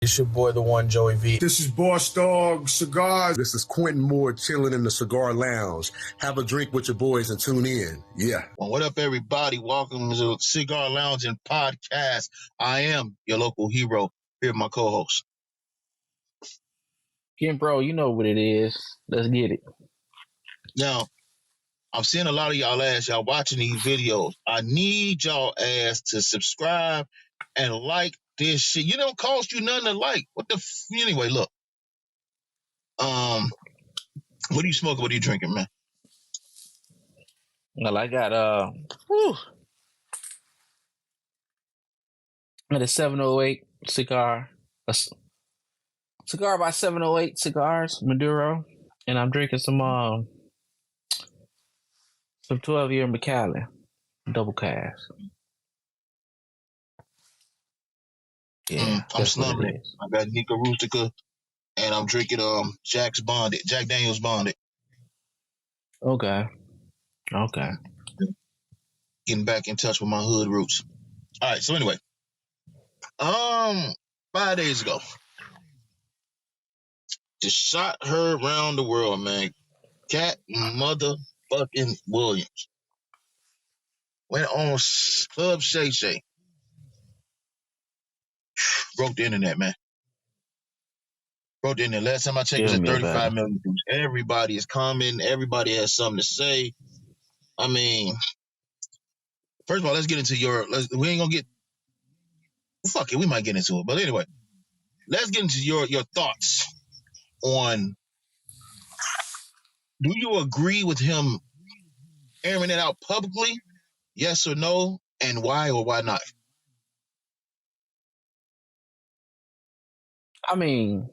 It's your boy, the one, Joey V. This is Boss Dog Cigars. This is Quentin Moore chilling in the Cigar Lounge. Have a drink with your boys and tune in. Yeah. Well, what up, everybody? Welcome to the Cigar Loungin podcast. I am your local hero. Here with my co-host. Kim, bro, you know what it is. Let's get it. Now, I'm seeing a lot of y'all ass, y'all watching these videos. I need y'all ass to subscribe and like this shit. You don't cost you nothing to like. What the anyway, look. What are you smoking? What are you drinking, man? Well, I got a 708 cigar. A cigar by 708 Cigars, Maduro. And I'm drinking some 12-year Macallan, double cask. Yeah, I'm snubbing it. I got Nika Rustica, and I'm drinking Jack Daniels Bonded. Okay. Getting back in touch with my hood roots. All right, so anyway, 5 days ago, the shot heard around the world, man. Katt motherfucking Williams went on Club Shay Shay. Broke the internet, man. Broke the internet. Last time I checked, it was at 35 million views. Everybody is commenting. Everybody has something to say. I mean, first of all, let's get into we ain't gonna get. Fuck it, we might get into it. But anyway, let's get into your thoughts on. Do you agree with him airing it out publicly? Yes or no? And why or why not? I mean,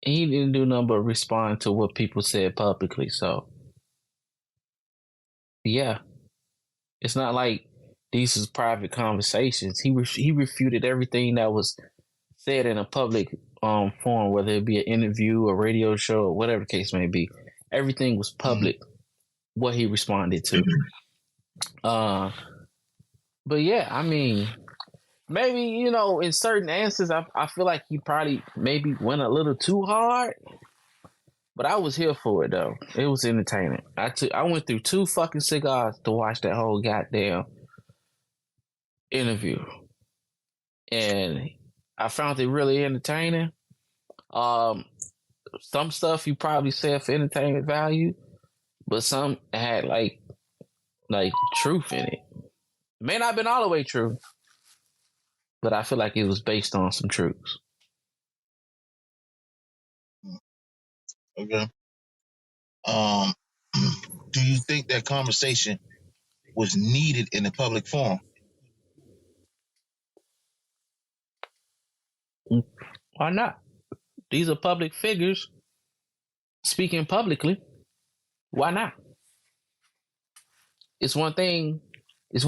he didn't do nothing but respond to what people said publicly. So, yeah, it's not like these is private conversations. He refuted everything that was said in a public forum, whether it be an interview, a radio show, or whatever the case may be. Everything was public. What he responded to. But yeah, I mean, maybe, in certain answers, I feel like he probably maybe went a little too hard. But I was here for it, though. It was entertaining. I went through 2 fucking cigars to watch that whole goddamn interview. And I found it really entertaining. Some stuff he probably said for entertainment value, but some had like truth in it. May not have been all the way true, but I feel like it was based on some truths. Okay. Do you think that conversation was needed in the public forum? Why not? These are public figures speaking publicly. Why not? It's one thing if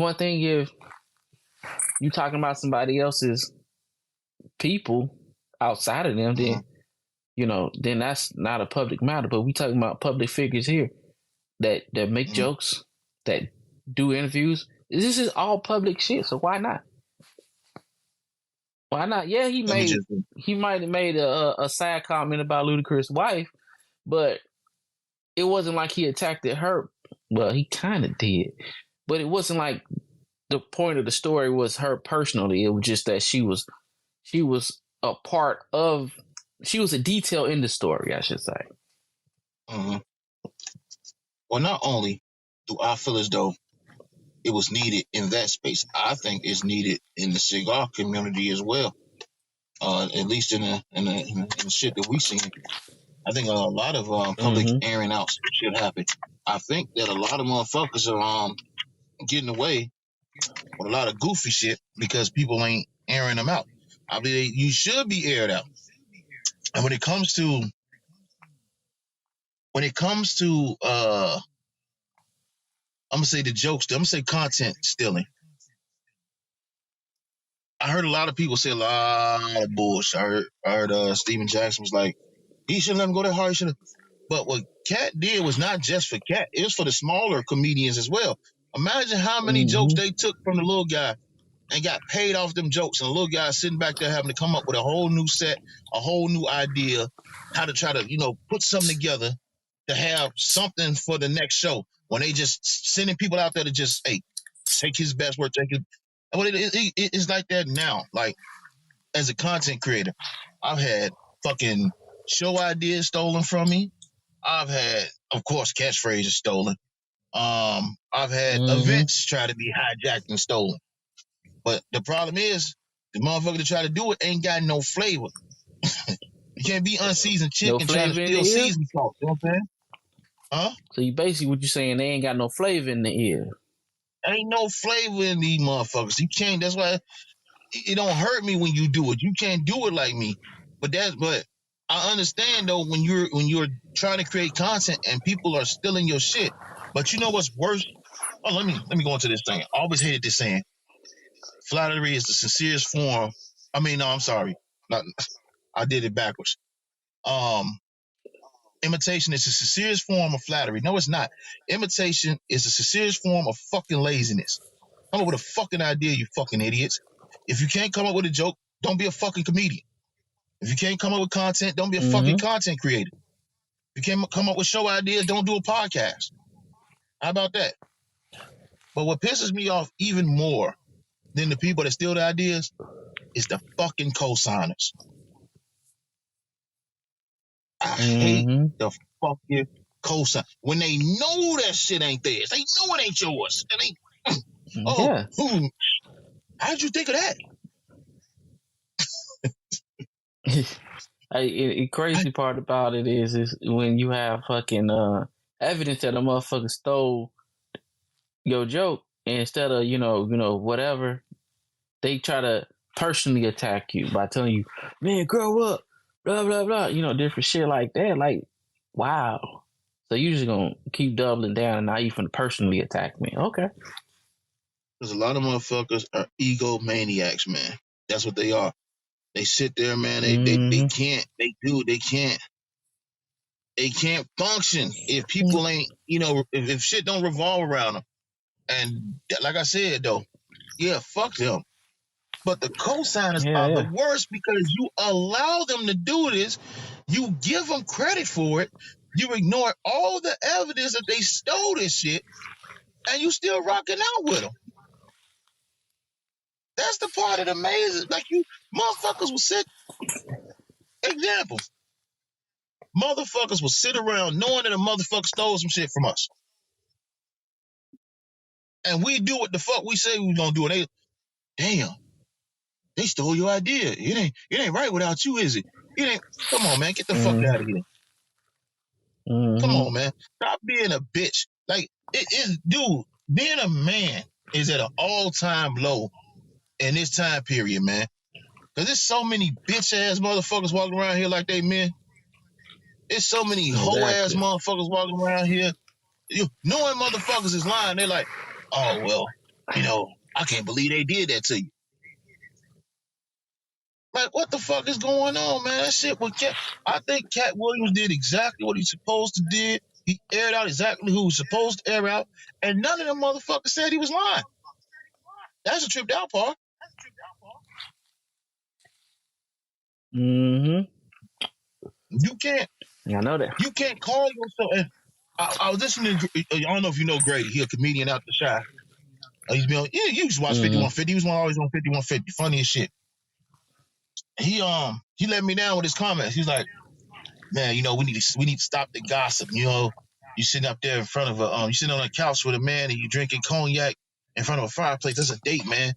you talking about somebody else's people outside of them, then then that's not a public matter. But we talking about public figures here that make jokes, that do interviews. This is all public shit, so why not? Why not? Yeah, he might have made a sad comment about Ludacris' wife, but it wasn't like he attacked her. Well, he kind of did, but it wasn't like the point of the story was her personally. It was just that she was a part of. She was a detail in the story, I should say. Mm-hmm. Well, not only do I feel as though it was needed in that space, I think it's needed in the cigar community as well. At least in the shit that we seen. I think a lot of public airing out should happen. I think that a lot of motherfuckers are getting away with a lot of goofy shit because people ain't airing them out. I believe you should be aired out. And when it comes to I'm gonna say the jokes, I'm gonna say content stealing. I heard a lot of people say a lot of bullshit. I heard Steven Jackson was like, he shouldn't let him go that hard. He shouldn't. But what Katt did was not just for Katt. It was for the smaller comedians as well. Imagine how many jokes they took from the little guy and got paid off them jokes, and the little guy sitting back there having to come up with a whole new set, a whole new idea, how to try to, put something together to have something for the next show. When they just sending people out there to just, hey, take his best work, take it. But it's like that now. Like, as a content creator, I've had fucking show ideas stolen from me. I've had, of course, catchphrases stolen. I've had events try to be hijacked and stolen. But the problem is, the motherfucker that try to do it ain't got no flavor. You can't be unseasoned chicken trying to steal season salt. You know what I'm saying? Huh? So you basically what you saying, they ain't got no flavor in the ear. Ain't no flavor in these motherfuckers. You can't. That's why it don't hurt me when you do it. You can't do it like me. But I understand though when you're trying to create content and people are stealing your shit. But you know what's worse? Oh, let me go into this thing. I always hated this saying. Flattery is the sincerest form. I mean, no, I'm sorry. I did it backwards. Imitation is the sincerest form of flattery. No, it's not. Imitation is the sincerest form of fucking laziness. Come up with a fucking idea, you fucking idiots. If you can't come up with a joke, don't be a fucking comedian. If you can't come up with content, don't be a fucking content creator. If you can't come up with show ideas, don't do a podcast. How about that? But what pisses me off even more than the people that steal the ideas is the fucking co-signers. I hate the fucking co-sign. When they know that shit ain't theirs. They know it ain't yours. And how'd you think of that? The crazy part about it is when you have fucking evidence that a motherfucker stole your joke, and instead of whatever, they try to personally attack you by telling you, man, grow up, blah blah blah, different shit like that. Like, wow. So you just gonna keep doubling down and not even personally attack me? Okay. Because a lot of motherfuckers are egomaniacs, man. That's what they are. They sit there, man. They can't function if people ain't, if shit don't revolve around them. And like I said, though, yeah, fuck them. But the co-signers are the worst because you allow them to do this. You give them credit for it. You ignore all the evidence that they stole this shit, and you still rocking out with them. That's the part that amazes. Like, you motherfuckers will sit. Example. Motherfuckers will sit around knowing that a motherfucker stole some shit from us. And we do what the fuck we say we gonna do. And they stole your idea. It ain't right without you, is it? Come on, man, get the fuck out of here. Come on, man. Stop being a bitch. Like, dude, being a man is at an all-time low in this time period, man. Because there's so many bitch-ass motherfuckers walking around here like they men. There's so many hoe-ass motherfuckers walking around here. Knowing motherfuckers is lying, they're like, oh, well, I can't believe they did that to you. Like, what the fuck is going on, man? That shit with I think Katt Williams did exactly what he's supposed to did. He aired out exactly who he was supposed to air out, and none of them motherfuckers said he was lying. That's the tripped out part. You can't. I know that. You can't call yourself. And I was listening to, I don't know if you know Grady. He a comedian out the shy. He's been on, you used to watch 5150. He was always on 5150. Funny as shit. He let me down with his comments. He's like, man, we need to stop the gossip. You sitting up there in front of you sitting on a couch with a man and you drinking cognac in front of a fireplace. That's a date, man.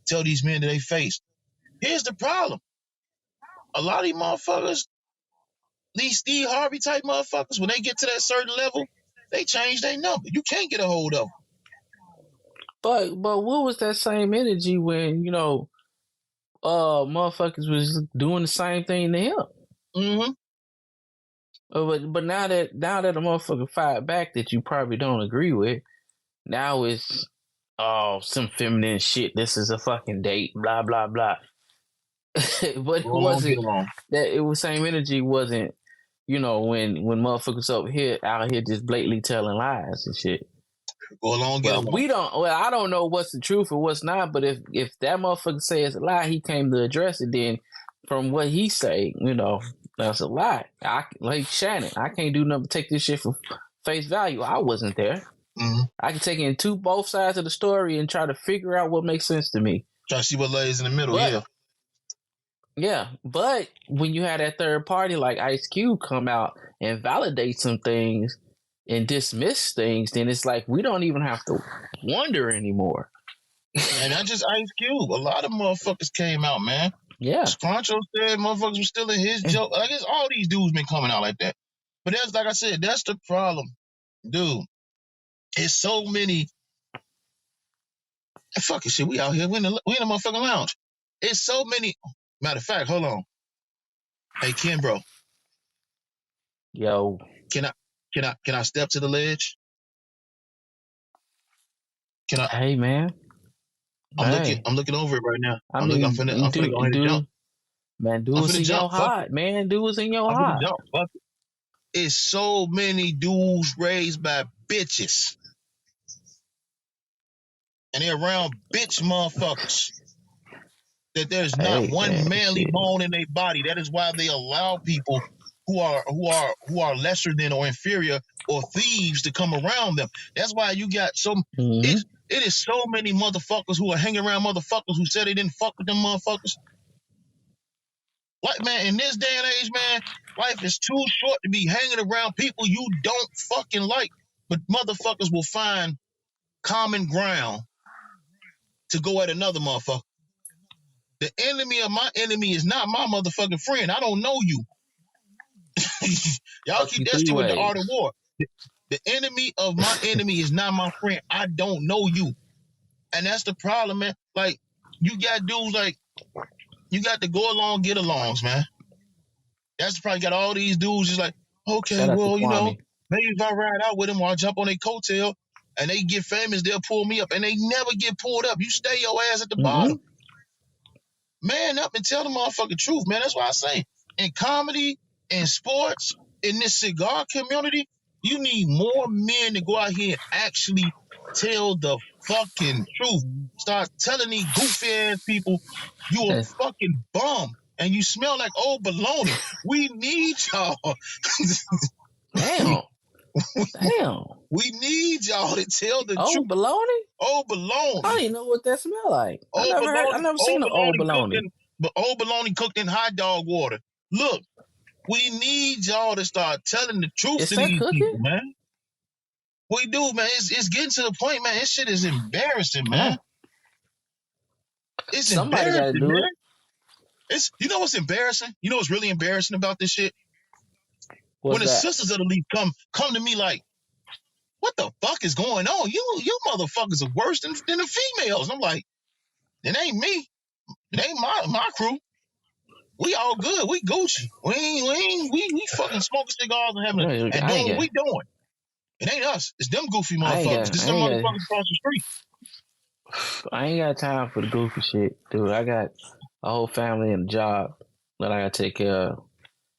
Tell these men to their face. Here's the problem. A lot of these motherfuckers, these Steve Harvey type motherfuckers, when they get to that certain level, they change their number. You can't get a hold of them. But what was that same energy when, motherfuckers was doing the same thing to him? But now that a motherfucker fired back that you probably don't agree with, now it's some feminine shit. This is a fucking date, blah blah blah. But it wasn't that it was same energy. Wasn't when motherfuckers out here just blatantly telling lies and shit. Go along, get along. I don't know what's the truth or what's not, but if that motherfucker says a lie, he came to address it. Then, from what he say, that's a lie. Like Shannon, I can't do nothing but take this shit for face value. I wasn't there. Mm-hmm. I can take it into both sides of the story and try to figure out what makes sense to me. Try to see what lays in the middle. Yeah, but when you had that third party like Ice Cube come out and validate some things and dismiss things, then it's like we don't even have to wonder anymore. And not just Ice Cube. A lot of motherfuckers came out, man. Yeah. Scroncho said motherfuckers were still in his joke. I guess all these dudes been coming out like that. But that's, like I said, that's the problem. Dude, it's so many. Fucking shit, we out here. We in the motherfucking lounge. It's so many. Matter of fact, hold on. Hey, Ken, bro. Yo. Can I step to the ledge? Can I? Hey, man. I'm looking over it right now. I'm finna go ahead and jump. Man, dudes in your heart, man. Dudes in your heart. It's so many dudes raised by bitches. And they're around bitch motherfuckers. That there's not one manly bone in their body. That is why they allow people who are lesser than or inferior or thieves to come around them. That's why you got some. It is so many motherfuckers who are hanging around motherfuckers who said they didn't fuck with them motherfuckers. Like, man, in this day and age, man, life is too short to be hanging around people you don't fucking like. But motherfuckers will find common ground to go at another motherfucker. The enemy of my enemy is not my motherfucking friend. I don't know you. Y'all keep that shit with the art of war. The enemy of my enemy is not my friend. I don't know you. And that's the problem, man. Like, you got dudes like, you got the go along, get alongs, man. That's probably got all these dudes just like, okay, well, maybe if I ride out with them or I jump on a coattail and they get famous, they'll pull me up. And they never get pulled up. You stay your ass at the bottom. Man up and tell the motherfucking truth, man. That's why I say, in comedy, in sports, in this cigar community, you need more men to go out here and actually tell the fucking truth. Start telling these goofy ass people you a fucking bum and you smell like old baloney. We need y'all. Damn. We need y'all to tell the truth. Baloney? Old baloney. I didn't know what that smelled like. I never seen an old baloney. But old baloney cooked in hot dog water. Look, we need y'all to start telling the truth to these people, man. We do, man. It's getting to the point, man. This shit is embarrassing, man. It's Somebody embarrassing, gotta do man. it. You know what's embarrassing? You know what's really embarrassing about this shit? When the sisters of the league come to me like, what the fuck is going on? You motherfuckers are worse than the females. And I'm like, it ain't me. It ain't my crew. We all good. We Gucci. We fucking smoking cigars and having and doing what we doing. It ain't us. It's them goofy motherfuckers. It's them motherfuckers across the street. I ain't got time for the goofy shit, dude. I got a whole family and a job that I gotta take care of.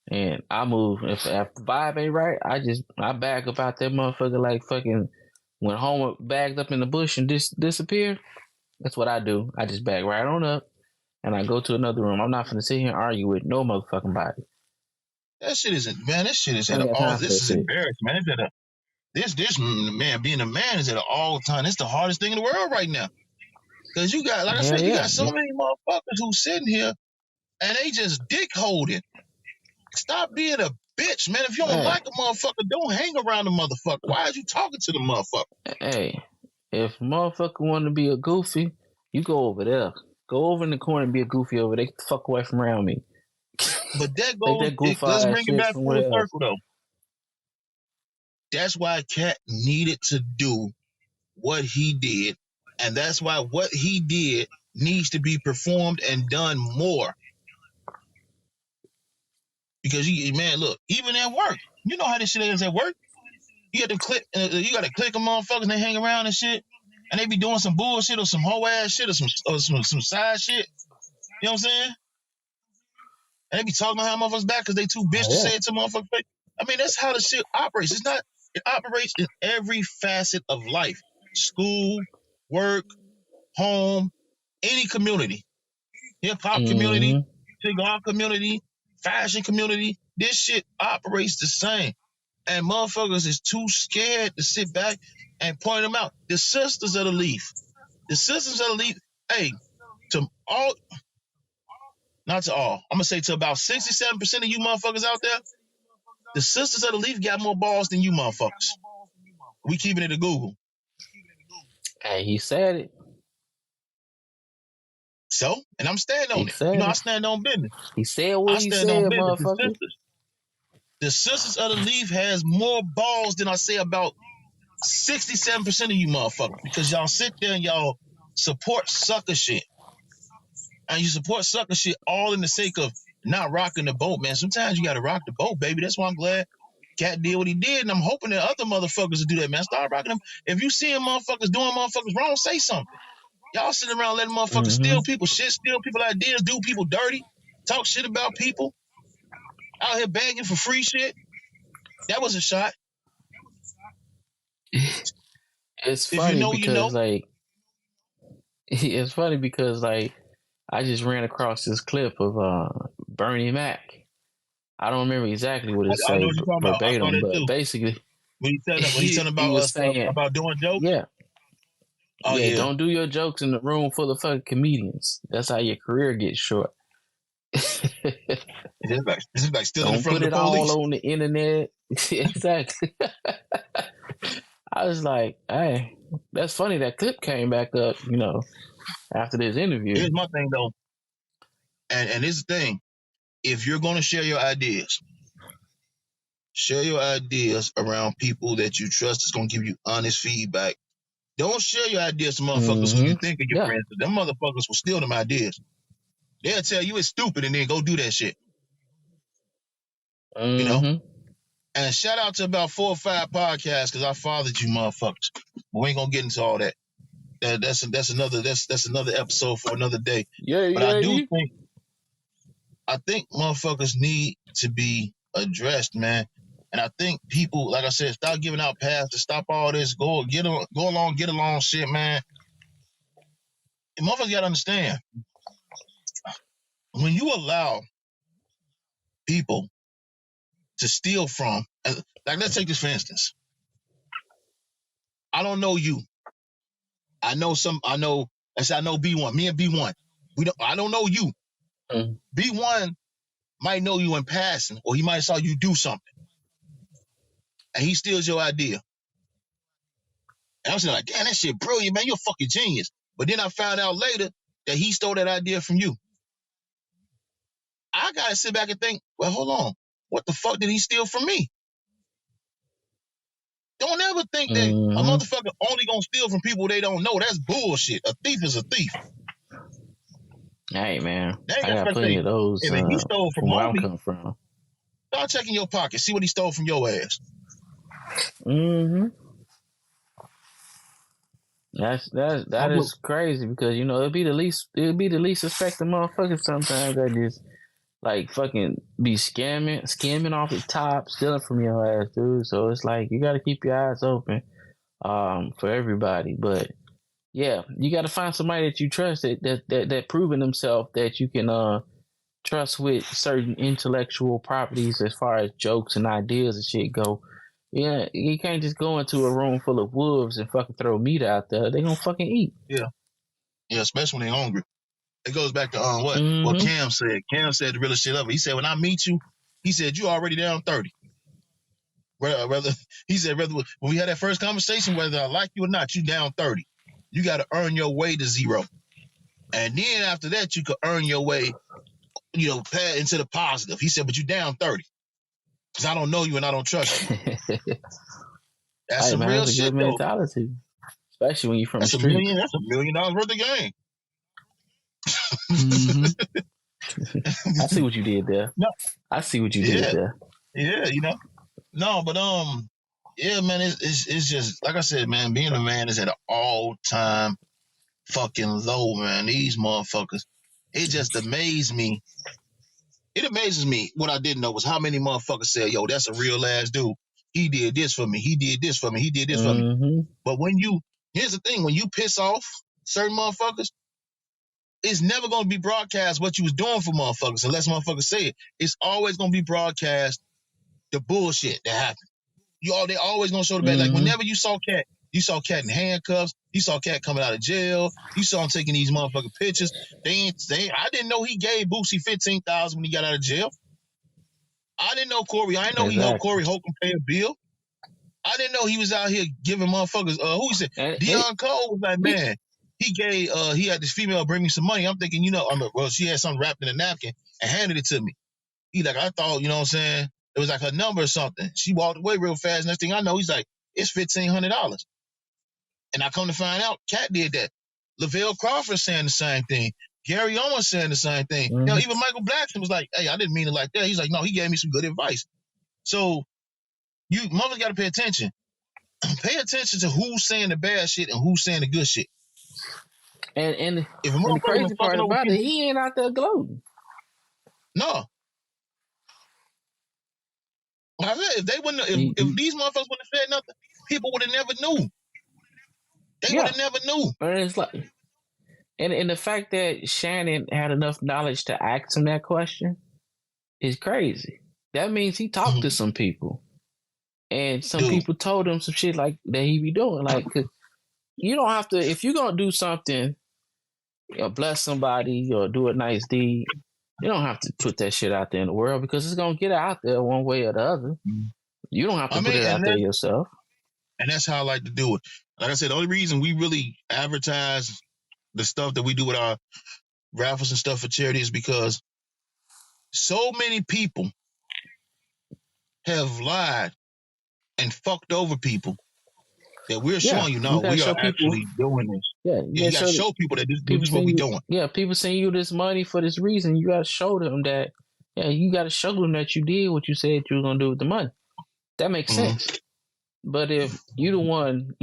And I move. If the vibe ain't right, I bag up out that motherfucker like fucking when Homer bagged up in the bush and disappeared. That's what I do. I just bag right on up and I go to another room. I'm not finna sit here and argue with no motherfucking body. That shit isn't, man. This shit is at an all. This is embarrassing, man. It's at a this man being a man is at an all time. It's the hardest thing in the world right now. Cause you got, like I said, you got so many motherfuckers who sitting here and they just dick holding. Stop being a bitch, man. If you don't like a motherfucker, don't hang around the motherfucker. Why are you talking to the motherfucker? Hey, if motherfucker want to be a goofy, you go over there. Go over in the corner and be a goofy over there. Get the fuck away from around me. But that goes, let's bring it back full circle, though. That's why Katt needed to do what he did. And that's why what he did needs to be performed and done more. Because man, look, even at work, you know how this shit is at work. You got to click of motherfuckers and they hang around and shit, and they be doing some bullshit or some hoe ass shit or some side shit. You know what I'm saying? And they be talking behind motherfuckers back because they too bitch to say it to motherfuckers face. I mean, that's how the shit operates. It operates in every facet of life. school, work, home, any community, hip hop community, Mm-hmm. cigar community, fashion community. This shit operates the same. And motherfuckers is too scared to sit back and point them out. The sisters of the leaf. The sisters of the leaf, hey, to all, not to all, I'm going to say to about 67% of you motherfuckers out there, the sisters of the leaf got more balls than you motherfuckers. We keeping it a Google. Hey, he said it. So, and I'm standing on He it. said You know, I it. stand on business. He said I what he stand on said, business. motherfucker. The sisters of the leaf has more balls than I say about 67% of you motherfuckers, because y'all sit there and y'all support sucker shit. And you support sucker shit all in the sake of not rocking the boat, man. Sometimes you got to rock the boat, baby. That's why I'm glad Katt did what he did, and I'm hoping that other motherfuckers will do that, man. Start rocking them. If you seeing motherfuckers doing motherfuckers wrong, say something. Y'all sitting around letting motherfuckers steal people shit, steal people ideas, do people dirty, talk shit about people, out here begging for free shit. That was a shot. It's If you funny know, you know. because it's funny because I just ran across this clip of Bernie Mac. I don't remember exactly what it I know say what you're talking about. I saw verbatim, that but too. basically When he's telling he about was us saying, about doing jokes. yeah, Oh yeah, yeah. don't do your jokes in the room full of fucking comedians. That's how your career gets short. It's like stealing Don't from put the it all police. on the internet. Exactly. I was like, hey, that's funny. That clip came back up, after this interview. Here's my thing though, and this is the thing. If you're gonna share your ideas around people that you trust is gonna give you honest feedback. Don't share your ideas to motherfuckers who you think are your friends. Them motherfuckers will steal them ideas. They'll tell you it's stupid and then go do that shit. You know? And shout out to about 4 or 5 podcasts because I fathered you motherfuckers. But we ain't gonna get into all that. That's another episode for another day. But I think motherfuckers need to be addressed, man. And I think people, like I said, stop giving out passes, stop all this, go along, get along shit, man. And motherfuckers gotta understand, when you allow people to steal from, like let's take this for instance. I don't know you. I know B1. Me and B1. I don't know you. B1 might know you in passing, or he might have saw you do something. And he steals your idea. And I was like, damn, that shit brilliant, man. You're a fucking genius. But then I found out later that he stole that idea from you. I gotta sit back and think, well, hold on. What the fuck did he steal from me? Don't ever think that a motherfucker only gonna steal from people they don't know. That's bullshit. A thief is a thief. Hey, man. I got plenty of those if he stole from where I'm homie, coming from. Start checking your pocket. See what he stole from your ass. That is crazy because it'll be the least suspected motherfuckers sometimes that just like fucking be scamming off the top, stealing from your ass, dude. So it's like you got to keep your eyes open for everybody. But yeah, you got to find somebody that you trust that proven themselves that you can trust with certain intellectual properties as far as jokes and ideas and shit go. Yeah, you can't just go into a room full of wolves and fucking throw meat out there. They gonna fucking eat. Yeah, especially when they're hungry. It goes back to what Cam said. Cam said the realest shit ever. He said, when I meet you, he said, you already down 30. He said, when we had that first conversation, whether I like you or not, you down 30. You got to earn your way to 0. And then after that, you could earn your way, into the positive. He said, but you down 30. Because I don't know you and I don't trust you. That's some real that's a shit, good mentality. Especially when you're from the streets. That's $1 million worth of game. I see what you did there. No. I see what you did there. Yeah, No, but yeah, man, it's just like I said, man, being a man is at an all-time fucking low, man. These motherfuckers. It just amazed me. It amazes me. What I didn't know was how many motherfuckers said, yo, that's a real ass dude. He did this for me. He did this for me. He did this for me. But when you Here's the thing: when you piss off certain motherfuckers, it's never gonna be broadcast what you was doing for motherfuckers unless motherfuckers say it. It's always gonna be broadcast the bullshit that happened. They always gonna show the bad. Like whenever you saw Katt in handcuffs. You saw Katt coming out of jail. You saw him taking these motherfucking pictures. I didn't know he gave Boosie $15,000 when he got out of jail. I didn't know Corey. I didn't know he helped Corey Holcomb pay a bill. I didn't know he was out here giving motherfuckers. Who he said? Deion Cole was like, man. He had this female bring me some money. I'm thinking, she had something wrapped in a napkin and handed it to me. He like, I thought, you know what I'm saying? It was like her number or something. She walked away real fast. Next thing I know, he's like, it's $1,500. And I come to find out, Katt did that. Lavelle Crawford saying the same thing. Gary Owens saying the same thing. Mm-hmm. Even Michael Blackson was like, hey, I didn't mean it like that. He's like, no, he gave me some good advice. So you mothers got to pay attention. Pay attention to who's saying the bad shit and who's saying the good shit. And the crazy part about it, he ain't out there gloating. No. Like I said, if these motherfuckers wouldn't have said nothing, people would have never knew. They would have never knew. And it's like, and the fact that Shannon had enough knowledge to ask him that question is crazy. That means he talked to some people, and some people told him some shit like that he be doing. Like, 'cause you don't have to, if you're gonna do something, bless somebody or do a nice deed, you don't have to put that shit out there in the world because it's gonna get out there one way or the other. You don't have to put it out there yourself. And that's how I like to do it. Like I said, the only reason we really advertise the stuff that we do with our raffles and stuff for charity is because so many people have lied and fucked over people that we're showing we are actually doing this. Yeah, you gotta show people that this is what we're doing. Yeah, people send you this money for this reason. You gotta show them that. Yeah, you gotta show them that you did what you said you were gonna do with the money. That makes sense. But if you the one,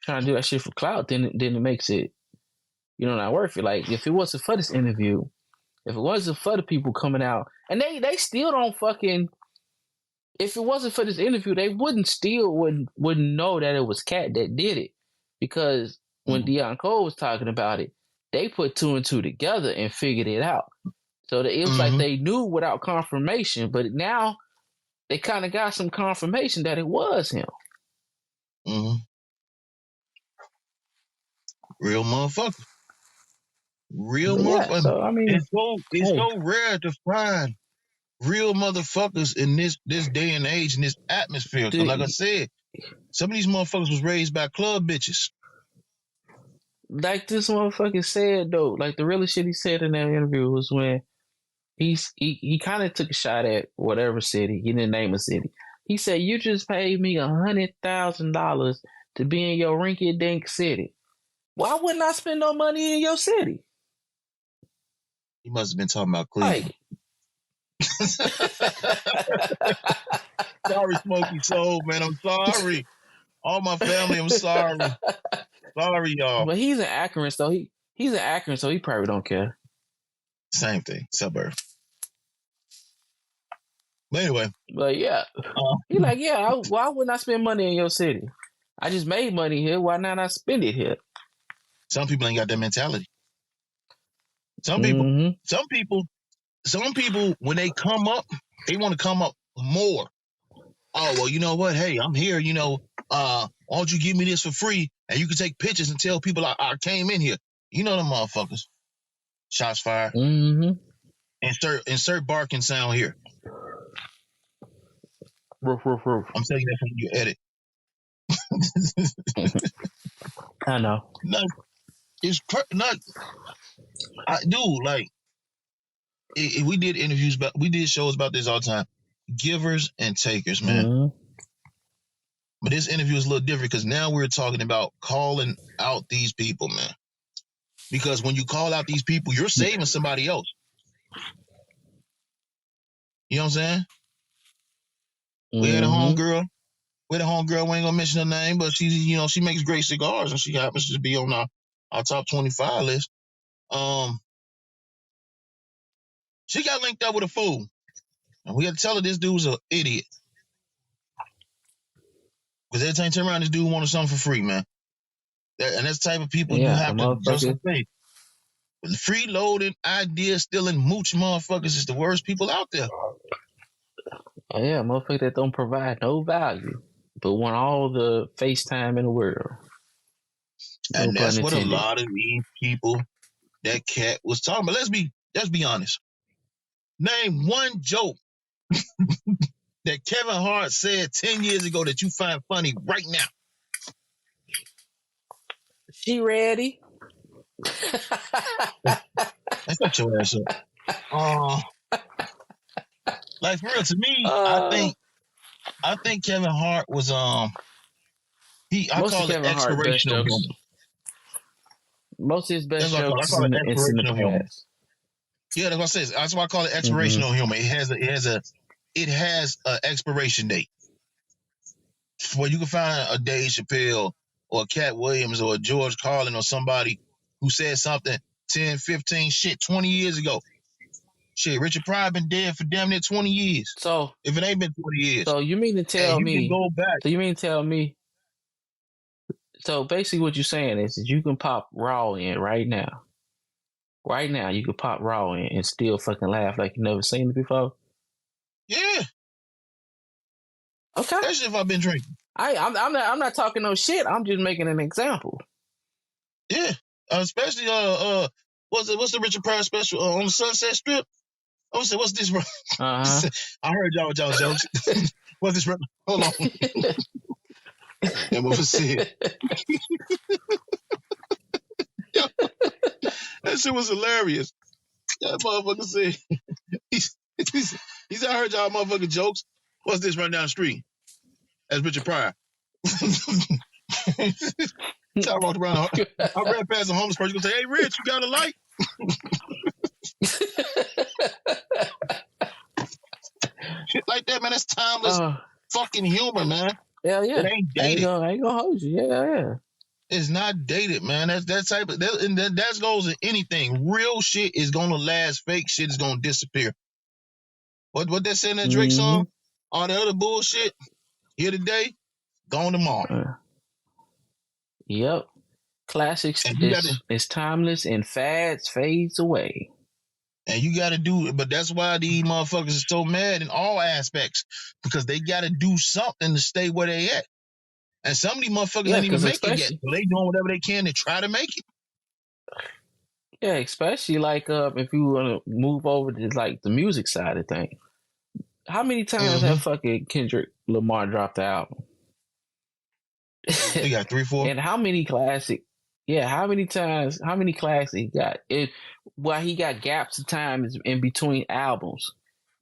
trying to do that shit for clout, then it makes it, not worth it. Like if it wasn't for this interview, if it wasn't for the people coming out, and they still don't fucking. If it wasn't for this interview, they wouldn't know that it was Katt that did it, because when Deion Cole was talking about it, they put two and two together and figured it out. So it was like they knew without confirmation, but now they kind of got some confirmation that it was him. Real motherfucker. Real motherfucker. So, I mean, it's so rare to find real motherfuckers in this day and age, in this atmosphere. Dude, like I said, some of these motherfuckers was raised by club bitches. Like this motherfucker said though, like the really shit he said in that interview was when he kind of took a shot at whatever city. He didn't name a city. He said, "You just paid me $100,000 to be in your rinky-dink city. Why wouldn't I spend no money in your city?" He must have been talking about Cleveland. Sorry, Smokey Soul, man. I'm sorry. All my family, I'm sorry. Sorry, y'all. But he's an Akron, so he's an Akron, so he probably don't care. Same thing, suburb. But anyway. But yeah, he's like, why wouldn't I spend money in your city? I just made money here. Why not I spend it here? Some people ain't got that mentality. Some people, when they come up, they want to come up more. Oh, well, you know what? Hey, I'm here. Why don't you give me this for free? And you can take pictures and tell people I came in here. You know them motherfuckers. Shots fired. Insert barking sound here. Roof, roof, roof. I'm saying that from your edit. I know. It's not. I do like. We did interviews, we did shows about this all the time. Givers and takers, man. But this interview is a little different because now we're talking about calling out these people, man. Because when you call out these people, you're saving somebody else. You know what I'm saying? We had a homegirl. We ain't gonna mention her name, but she makes great cigars and she happens to be on our top 25 list. She got linked up with a fool. And we had to tell her this dude's an idiot. Because every time you turn around, this dude wanted something for free, man. And that's the type of people you Yeah, have the to just motherfucker. say. Freeloading, idea stealing, mooch motherfuckers is the worst people out there. Oh, yeah, motherfucker that don't provide no value, but want all the FaceTime in the world. No And pun that's what a intended. lot of these people that Katt was talking about. Let's be honest. Name one joke that Kevin Hart said 10 years ago that you find funny right now. She ready? That's not your ass up. Like for real, to me, I think Kevin Hart was I most of call it Kevin Hart best expirational jokes. humor. Most of his best That's what jokes I call it is in the expirational humor. past. Yeah, that's what I say. That's why I call it expirational humor. It has a expiration date. Where you can find a Dave Chappelle or a Katt Williams or a George Carlin or somebody who said something 10, 15, 20 years ago. Shit, Richard Pryor been dead for damn near 20 years. So if it ain't been 20 years. So you mean to tell you me? Can go back. So you mean to tell me? So basically, what you're saying is that you can pop Raw in right now. Right now, you can pop Raw in and still fucking laugh like you never seen it before. Yeah. Okay. That's if I've been drinking. I'm not talking no shit. I'm just making an example. Yeah. Especially what's the Richard Pryor special on the Sunset Strip? I was say, what's this? I heard y'all jokes. What's this? Hold on. And what was said? That shit was hilarious. That motherfucker said, he said, I heard y'all motherfucking jokes. What's this right down the street? That's Richard Pryor. So I walked around. I ran past a homeless person. Gonna say, "Hey, Rich, you got a light?" Shit like that, man. That's timeless fucking humor, man. Yeah. It ain't dated. I ain't gonna hold you. Yeah. It's not dated, man. That's that type of that goes in anything. Real shit is gonna last. Fake shit is gonna disappear. What they said in that Drake song? All the other bullshit here today, gone tomorrow. Yep. Classics is timeless and fades away. And you got to do it, but that's why these motherfuckers are so mad in all aspects, because they got to do something to stay where they at. And some of these motherfuckers ain't even make it yet, so they doing whatever they can to try to make it. Yeah, especially like if you want to move over to like the music side of things. How many times have fucking Kendrick Lamar dropped the album? He got 3, 4. And how many classic? Yeah, how many classics he got? He got gaps of time in between albums.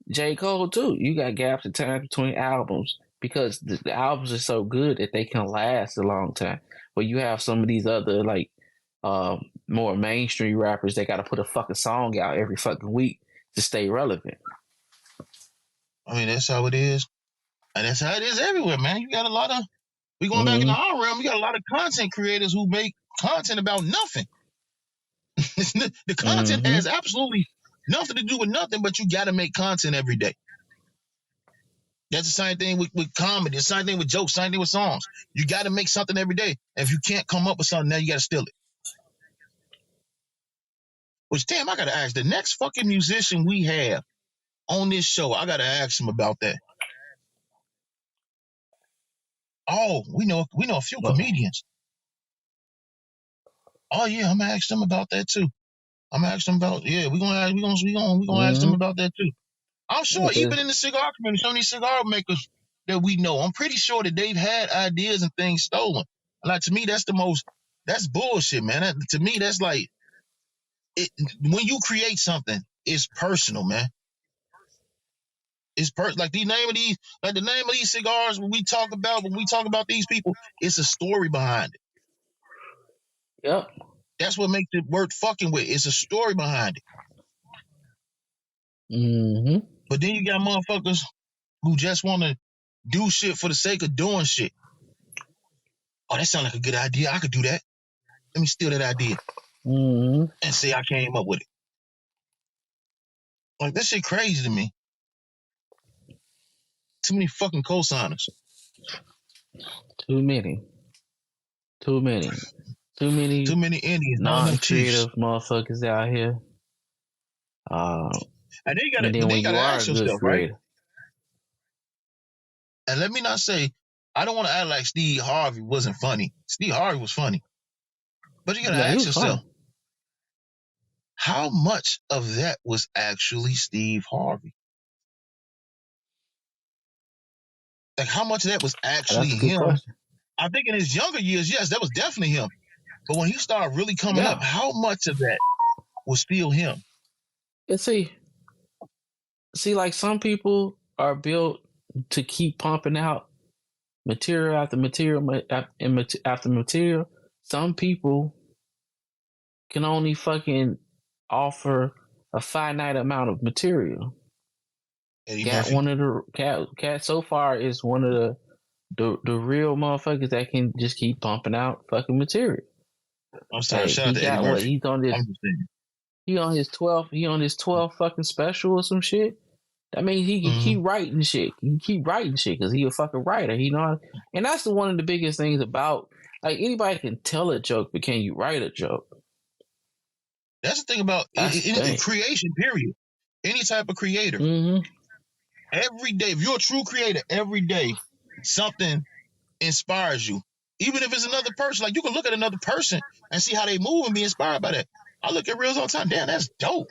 J. Cole too. You got gaps of time between albums because the albums are so good that they can last a long time. But you have some of these other like more mainstream rappers that got to put a fucking song out every fucking week to stay relevant. I mean, that's how it is, and that's how it is everywhere, man. You got a lot of. We going back in our realm. We got a lot of content creators who make content about nothing. The content has absolutely nothing to do with nothing, but you got to make content every day. That's the same thing with comedy. The same thing with jokes. Same thing with songs. You got to make something every day. And if you can't come up with something, now you got to steal it. Which, damn, I got to ask the next fucking musician we have on this show. I got to ask him about that. Oh, we know a few comedians. Oh yeah, I'm gonna ask them about that too. I'm gonna ask them about we're gonna ask them about that too. I'm sure even in the cigar community, some of these cigar makers that we know, I'm pretty sure that they've had ideas and things stolen. Like to me, that's bullshit, man. To me, that's like when you create something, it's personal, man. It's like the name of these cigars when we talk about these people, it's a story behind it. Yep. That's what makes it worth fucking with. It's a story behind it. But then you got motherfuckers who just want to do shit for the sake of doing shit. Oh, that sounds like a good idea. I could do that. Let me steal that idea and say I came up with it. Like, that shit crazy to me. Too many fucking cosigners. Too many. Too many Indians, none of them chiefs. non-creative motherfuckers out here. And and then when you you gotta are a ask good yourself, right? creator, And let me not say, I don't want to act like Steve Harvey wasn't funny. Steve Harvey was funny. But you gotta yeah, he ask was yourself, funny. how much of that was actually Steve Harvey? Like, how much of that was actually That's a good him? question. I think in his younger years, yes, that was definitely him. But when he started really coming up, Yeah, how much of that was still him? and see, like some people are built to keep pumping out material after material after material. Some people can only fucking offer a finite amount of material. Eddie Cat Murphy. one of the cat so far is one of the real motherfuckers that can just keep pumping out fucking material. I'm sorry, Like shout out he to Eddie got what Murphy. I'm just saying. he on his 12th fucking special or some shit. I mean, he can keep writing shit. He can keep writing shit because he a fucking writer. He know, and that's one of the biggest things about like anybody can tell a joke, but can you write a joke? That's the thing about That's the thing. creation, period. Any type of creator. Mm-hmm. Every day, if you're a true creator, every day something inspires you. Even if it's another person, like you can look at another person and see how they move and be inspired by that. I look at reels all the time. Damn, that's dope.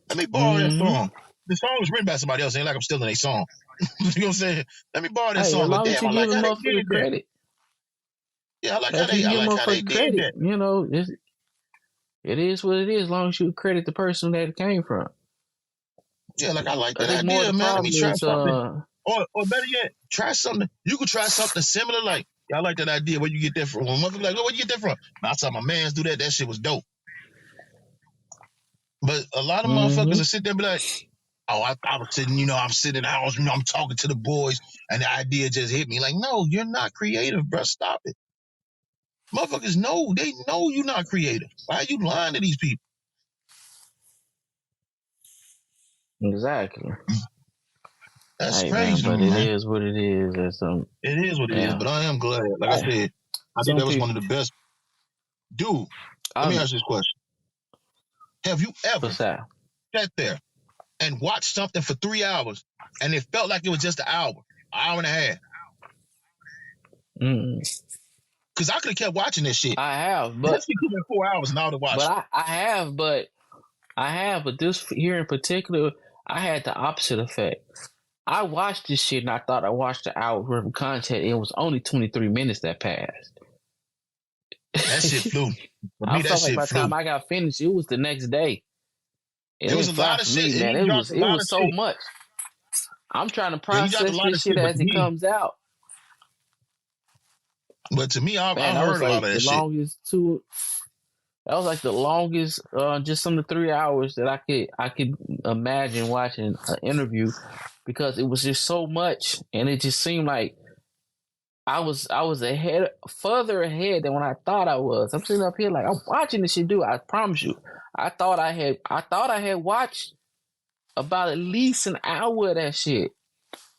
Let me borrow that Mm-hmm. song. The song was written by somebody else. Ain't like I'm stealing a song. You know what I'm saying? Let me borrow that Hey, as song. But long as damn, you I like give a how they motherfucker did that. credit, Yeah, if you give a they motherfucker did credit, that. you know, it is what it is. As long as you credit the person that it came from. Yeah, like I like I that think more of idea, the man. Let me problem try is something. Or better yet, try something. You could try something similar. Like, yeah, I like that idea. Where you get that from? One motherfucker like, where you get that from? I saw my mans do that. That shit was dope. But a lot of motherfuckers will sit there and be like, oh, I was sitting, I'm sitting in the house, I'm talking to the boys, and the idea just hit me. Like, no, you're not creative, bro. Stop it. Motherfuckers know, they know you're not creative. Why are you lying to these people? exactly. That's Hey man, crazy to but me, it man. is what it is. It is what it is, Yeah. but I am glad. Like I Hey, said, I think some that was one people. of the best. Dude, let me ask you this question. Have you ever What's that? sat there and watched something for 3 hours and it felt like it was just an hour and a half? Because I could have kept watching this shit. I have, That but shit could have been 4 hours and I would have watched it. I have, but this here in particular, I had the opposite effect. I watched this shit and I thought I watched an hour worth of content. It was only 23 minutes that passed. That shit flew. For I me, that felt like shit by the time flew. I got finished, it was the next day. It There was didn't a fly lot of for shit, me, and man. he It dropped was a it lot of was so shit. much. I'm trying to Yeah, he dropped a process lot this of shit shit, as it comes out. but to me, I Man, that heard was a lot like of the that shit. longest two. That was like the longest, just under 3 hours that I could imagine watching an interview, because it was just so much, and it just seemed like I was further ahead than when I thought I was. I'm sitting up here like I'm watching this shit, dude. I promise you, I thought I had watched about at least an hour of that shit.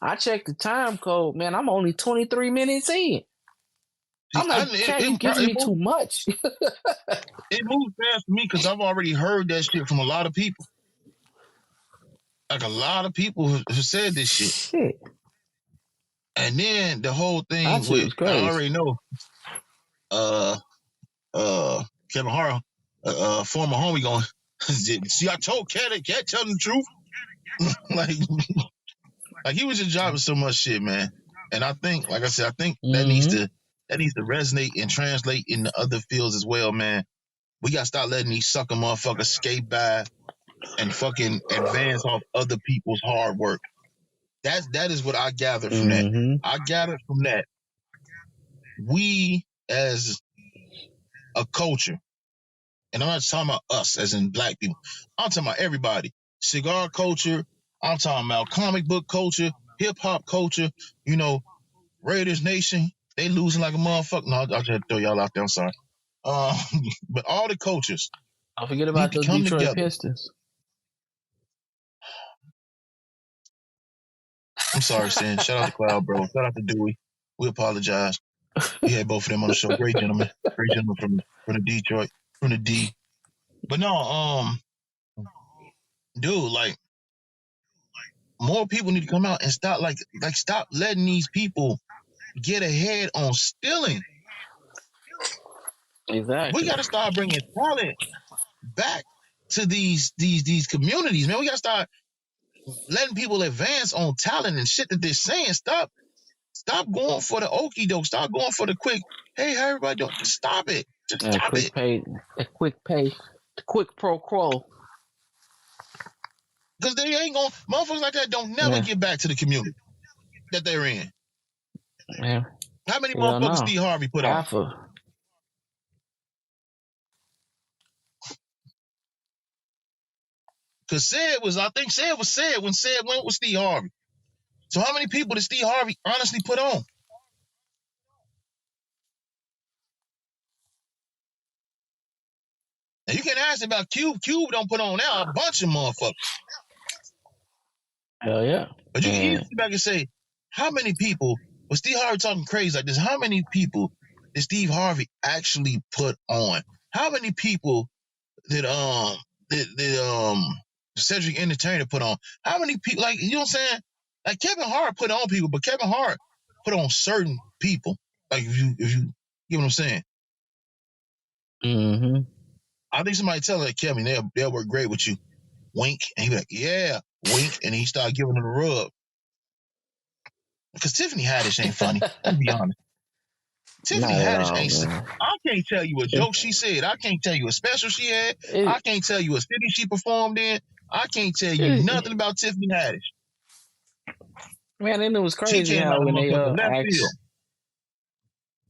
I checked the time code, man. I'm only 23 minutes in. See, I'm like, Cat, you giving me too much. it moved fast for me because I've already heard that shit from a lot of people. Like a lot of people have said this shit. Shit. And then the whole That thing shit with, was I crazy. already know, Kevin Hart, former homie going, see, I told Cat telling the truth. like he was just dropping so much shit, man. And I think, like I said, I think that needs to resonate and translate in the other fields as well, man. We gotta stop letting these sucker motherfuckers skate by and fucking advance off other people's hard work. That is what I gathered from that. I gathered from that we as a culture, and I'm not talking about us as in black people, I'm talking about everybody. Cigar culture, I'm talking about comic book culture, hip hop culture, Raiders Nation, they losing like a motherfucker. No, I'll just throw y'all out there, I'm sorry. But all the cultures Don't forget need about to those come Detroit together. Pistons. I'm sorry, Sin. Shout out to Cloud, bro. Shout out to Dewey. We apologize. We had both of them on the show. Great gentlemen from the Detroit, from the D. But no, dude, like more people need to come out and stop, stop letting these people get ahead on stealing. Exactly. We got to start bringing talent back to these communities, man. We got to start letting people advance on talent and shit that they're saying. Stop going for the okie doke. Stop going for the quick. Hey, how everybody doing? Just stop it. Just stop it. Quick pro quo. Because they ain't gonna, motherfuckers like that don't never get back to the community that they're in. Yeah. How many motherfuckers Steve Harvey put on? Because Said was when Said went with Steve Harvey. So how many people did Steve Harvey honestly put on? And you can ask about Cube. Cube don't put on now a bunch of motherfuckers. Hell yeah. But you can easily sit back and say, how many people was Steve Harvey talking crazy like this? How many people did Steve Harvey actually put on? How many people did Cedric Entertainer put on? How many people, like, you know what I'm saying? Like Kevin Hart put on people, but Kevin Hart put on certain people. Like if you get what I'm saying. Mm-hmm. I think somebody tell her, Kevin, they'll work great with you. Wink, and he be like, yeah, wink, and he start giving her the rub. Because Tiffany Haddish ain't funny. Let's be honest. Tiffany Haddish ain't. I can't tell you a joke she said. I can't tell you a special she had. I can't tell you a city she performed in. I can't tell you nothing about Tiffany Haddish. Man, and it was crazy how when they asked,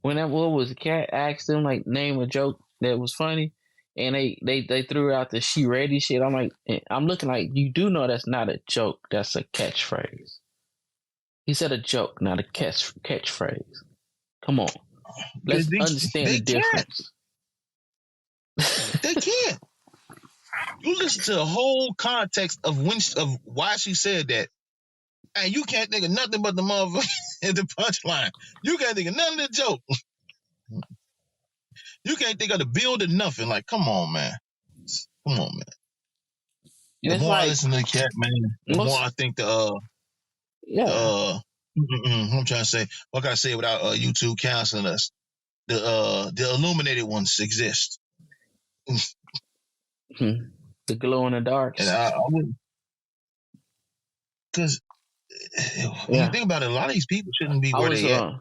what was the Cat asked them, like, name a joke that was funny, and they threw out the "she ready" shit. I'm looking like, you do know that's not a joke. That's a catchphrase. He said a joke, not a catchphrase. Come on, let's understand the difference. They can't. You listen to the whole context of why she said that, and you can't think of nothing but the motherfucker in the punchline. You can't think of nothing of the joke. You can't think of the build or nothing. Like, come on, man. Come on, man. The more I listen to the Cat, man, the more I think I'm trying to say, what can I say without YouTube canceling us? The illuminated ones exist. The glow in the dark. And I wouldn't, because when you think about it, a lot of these people shouldn't be where they at.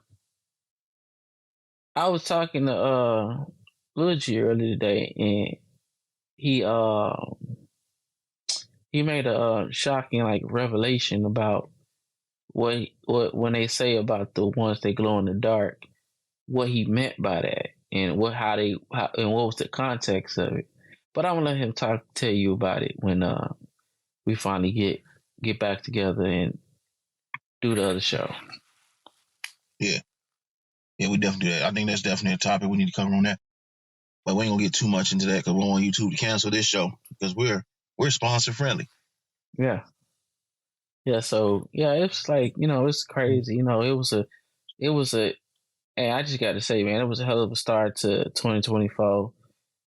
I was talking to Lil G earlier today, and he made a shocking revelation about what when they say about the ones that glow in the dark, what he meant by that, and what was the context of it. But I'm gonna let him tell you about it when we finally get back together and do the other show. Yeah, we definitely do that. I think that's definitely a topic we need to cover on that. But we ain't gonna get too much into that because we don't want YouTube to cancel this show because we're sponsor friendly. Yeah. So it's like, it's crazy. It was a. Hey, I just got to say, man, it was a hell of a start to 2024.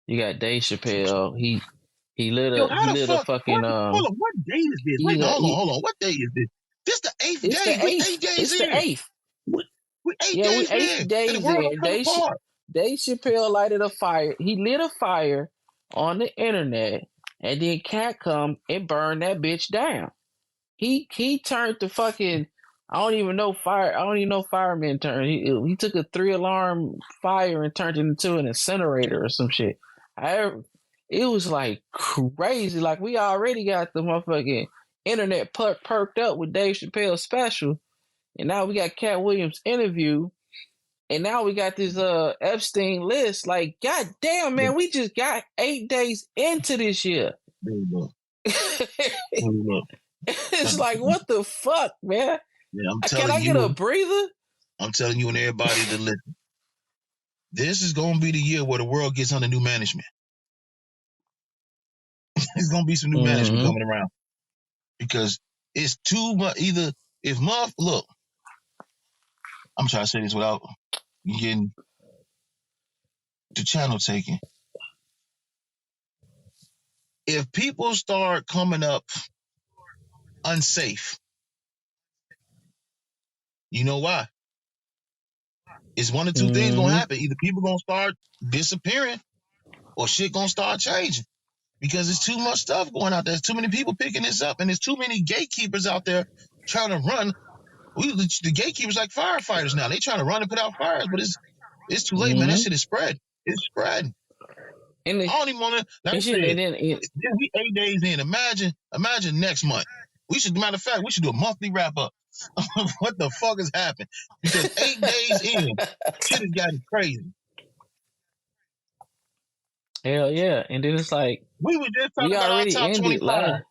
You got Dave Chappelle. He lit a fucking. Hold on, what day is this? Wait, hold on. What day is this? This the 8th day. It's 8 days it's in. The 8th. We 8 days in. Dave Chappelle lighted a fire. He lit a fire on the internet, and then Cat come and burned that bitch down. He turned the fucking. I don't even know fireman turned. He took a 3-alarm fire and turned it into an incinerator or some shit. It was like crazy. Like, we already got the motherfucking internet perked up with Dave Chappelle's special, and now we got Katt Williams' interview, and now we got this Epstein list. Like, god damn, man, we just got 8 days into this year. It's like, what the fuck, man? Yeah, Can I get a breather? I'm telling you and everybody to listen. This is going to be the year where the world gets under new management. There's going to be some new management coming around. Because it's too much. Look, I'm trying to say this without You getting the channel taken. If people start coming up unsafe, you know why? It's one of two things gonna happen. Either people gonna start disappearing or shit gonna start changing. Because there's too much stuff going out there. There's too many people picking this up, and there's too many gatekeepers out there trying to run. The gatekeepers like firefighters now. They trying to run and put out fires, but it's too late, man. That shit is spread. It's spreading. And I don't even want to. Like I said, we 8 days in. Imagine next month. Matter of fact, we should do a monthly wrap up. What the fuck has happened? Because 8 days in, shit has gotten crazy. Hell yeah. And then it's like, we were just talking about our top 25.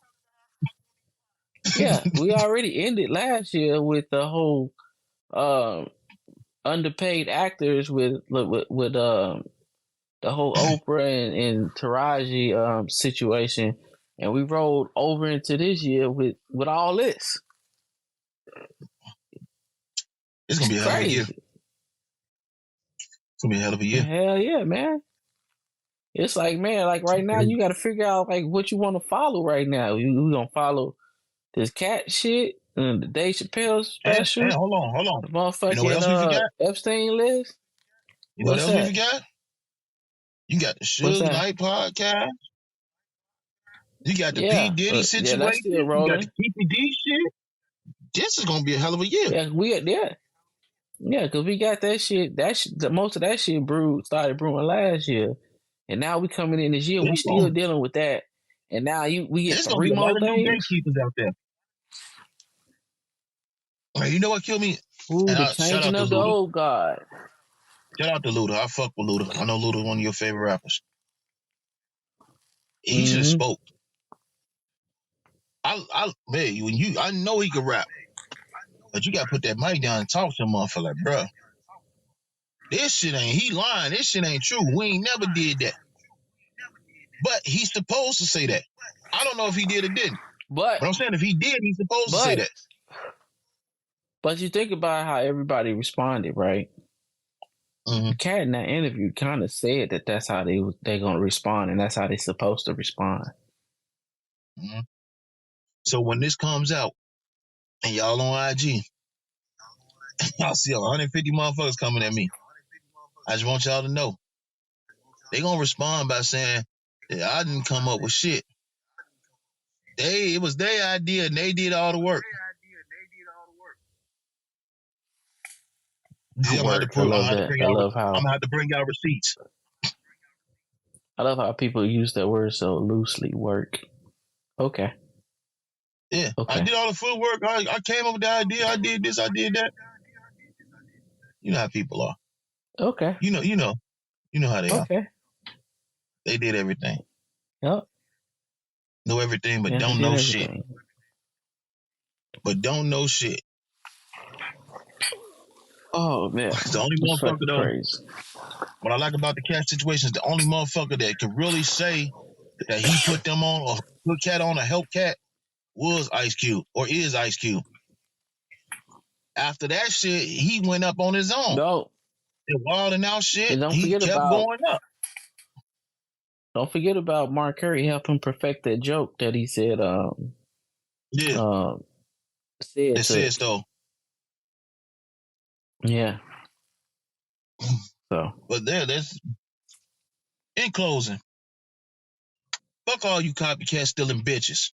Yeah, we already ended last year with the whole underpaid actors with the whole Oprah and Taraji situation, and we rolled over into this year with all this. It's gonna be a hell of a year. It's gonna be a hell of a year. Hell yeah, man. It's like, man, like right now you got to figure out like what you want to follow right now. You gonna follow this Katt shit and the Dave Chappelle special? And hold on. The motherfucking you know what else we forgot? Epstein list. You know what else we forgot? You got the Suge Knight podcast. You got the P. Diddy situation. That's still rolling. You got the PPD shit. This is gonna be a hell of a year. Yeah, because we got that shit. Most of that shit started brewing last year, and now we coming in this year. We still dealing with that, and now we get 3 more things. Gatekeepers out there. Right, you know what killed me? Ooh, the changing of the old guard. Shout out to Luda. I fuck with Luda. I know Luda's one of your favorite rappers. He should have spoke. I know he could rap, but you gotta put that mic down and talk to him, motherfucker. Like, bro, this shit he lying. This shit ain't true. We ain't never did that. But he's supposed to say that. I don't know if he did or didn't. But I'm saying if he did, he's supposed to say that. But you think about how everybody responded, right? Katt in that interview kind of said that that's how they're gonna respond, and that's how they're supposed to respond. So when this comes out, and y'all on IG, y'all see 150 motherfuckers coming at me. I just want y'all to know, they gonna respond by saying that I didn't come up with shit. It was their idea, and they did all the work. I'm gonna have to bring out receipts. I love how people use that word so loosely. Work. Okay. Yeah. Okay. I did all the footwork. I came up with the idea. I did this. I did that. You know how people are. Okay. You know how they are. Okay. They did everything. Yep. Know everything, but don't know shit. But don't know shit. Oh man, the only motherfucker though. What I like about the Katt situation is the only motherfucker that could really say that he put them on or put Katt on or help Katt was Ice Cube or is Ice Cube. After that shit, he went up on his own. No, the wilding out shit. He kept going up. Don't forget about Mark Curry helping perfect that joke that he said. Said so. Yeah. So. But that's in closing. Fuck all you copycat stealing bitches.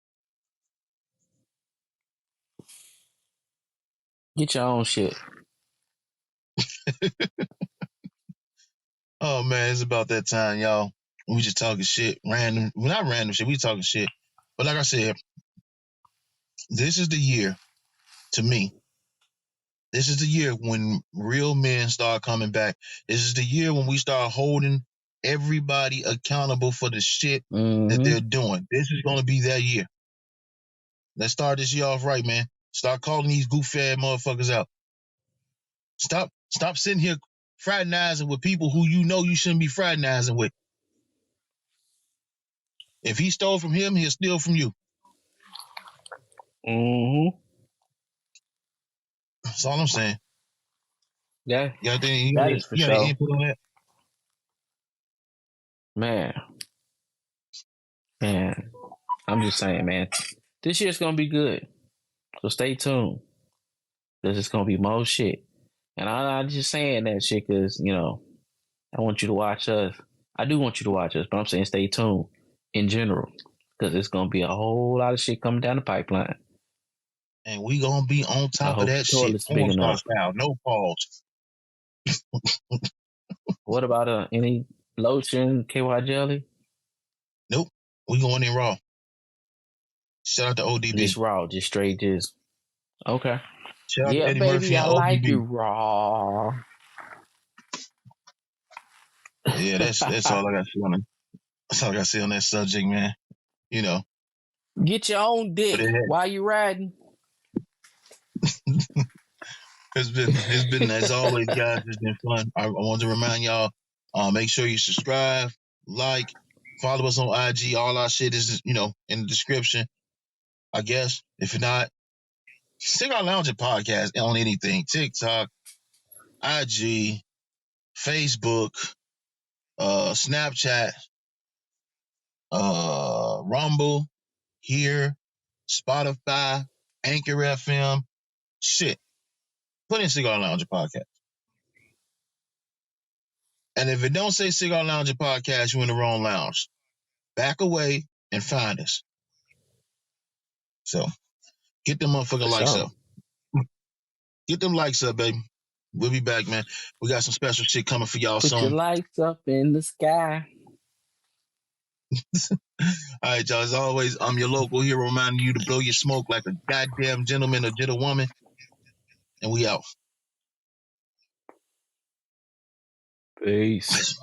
Get your own shit. Oh man, it's about that time, y'all. We just talking shit, random. Well, not random shit. We talking shit. But like I said, this is the year. To me, this is the year when real men start coming back. This is the year when we start holding everybody accountable for the shit that they're doing. This is going to be that year. Let's start this year off right, man. Start calling these goof-ass motherfuckers out. Stop sitting here fraternizing with people who you know you shouldn't be fraternizing with. If he stole from him, he'll steal from you. That's all I'm saying. Yeah, You got any, that is for you got any sure. input on that? Man, I'm just saying, man. This year's gonna be good, so stay tuned. Cause it's gonna be more shit, and I'm just saying that shit because I want you to watch us. I do want you to watch us, but I'm saying stay tuned in general because it's gonna be a whole lot of shit coming down the pipeline. And we gonna be on I top of hope the that shit. toilet's big Porn star enough. style, no pause. What about any lotion, KY jelly? Nope. We going in raw. Shout out to ODB. Just raw, just straight, just okay. Shout out to Yeah, Eddie baby, Murphy and I like it ODB. raw. Yeah, that's all I got to say on it. That's all I got to say on that subject, man. Get your own dick while you riding. It's been as always, guys. It's been fun. I want to remind y'all, make sure you subscribe, like, follow us on IG. All our shit is in the description. I guess if you're not, Cigar Loungin podcast on anything: TikTok, IG, Facebook, Snapchat, Rumble, here, Spotify, Anchor FM. Shit, put in Cigar Loungin podcast. And if it don't say Cigar Loungin podcast, you're in the wrong lounge. Back away and find us. So get them motherfucking likes up. Get them likes up, baby. We'll be back, man. We got some special shit coming for y'all Put soon. your lights up in the sky. All right, y'all. As always, I'm your local hero reminding you to blow your smoke like a goddamn gentleman or gentlewoman. And we out. Peace.